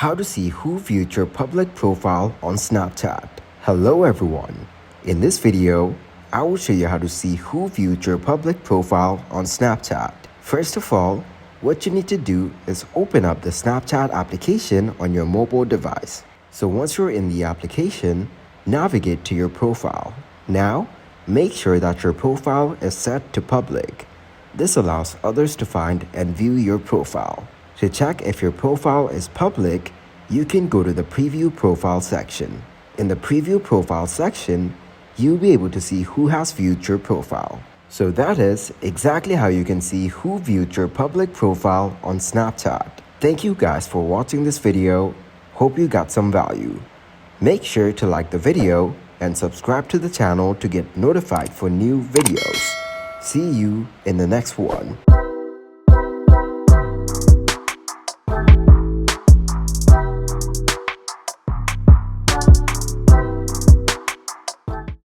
How to see who viewed your public profile on Snapchat. Hello everyone. In this video, I will show you how to see who viewed your public profile on Snapchat. First of all, what you need to do is open up the Snapchat application on your mobile device. So once you're in the application, navigate to your profile. Now, make sure that your profile is set to public. This allows others to find and view your profile. To check if your profile is public, you can go to the Preview Profile section. In the Preview Profile section, you'll be able to see who has viewed your profile. So that is exactly how you can see who viewed your public profile on Snapchat. Thank you guys for watching this video. Hope you got some value. Make sure to like the video and subscribe to the channel to get notified for new videos. See you in the next one.